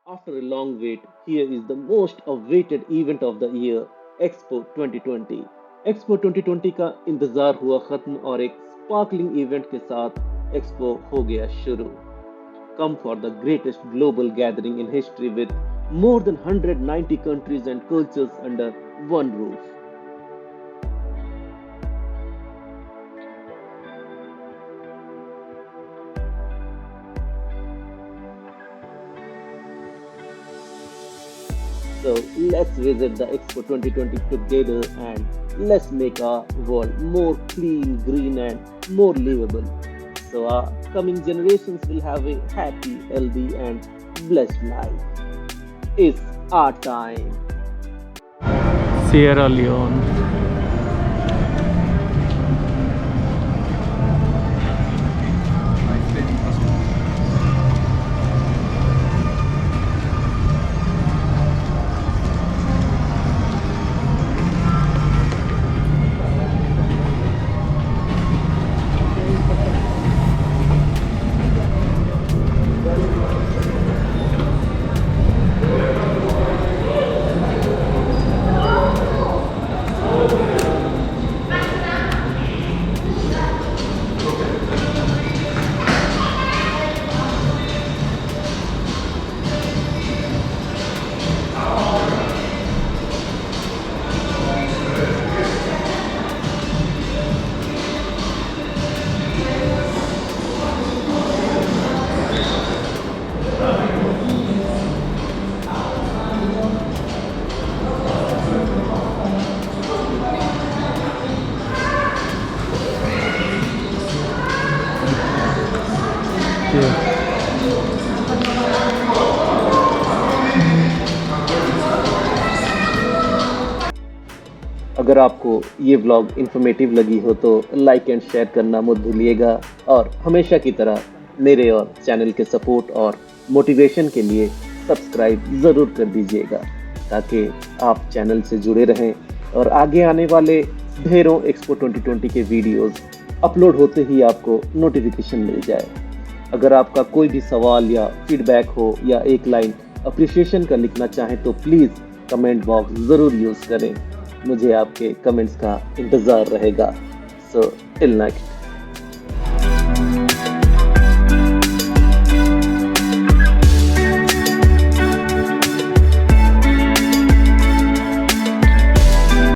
After a long wait, here is the most awaited event of the year, Expo 2020। Expo 2020 का इंतजार हुआ खत्म और एक स्पार्कलिंग इवेंट के साथ एक्सपो हो गया शुरू। Come for the greatest global gathering in history with more than 190 countries and cultures under one roof. So let's visit the Expo 2020 together and let's make our world more clean, green, and more livable. So our coming generations will have a happy, healthy, and blessed life. It's our time. Sierra Leone. Yeah. अगर आपको ये vlog informative लगी हो तो like and share करना मत भूलिएगा और हमेशा की तरह मेरे और चैनल के सपोर्ट और मोटिवेशन के लिए सब्सक्राइब ज़रूर कर दीजिएगा ताकि आप चैनल से जुड़े रहें और आगे आने वाले ढेरों एक्सपो 2020 के वीडियोस अपलोड होते ही आपको नोटिफिकेशन मिल जाए। अगर आपका कोई भी सवाल या फीडबैक हो या एक लाइन अप्रिसिएशन का लिखना चाहें तो प्लीज़ कमेंट बॉक्स ज़रूर यूज़ करें। मुझे आपके कमेंट्स का इंतज़ार रहेगा। So till next.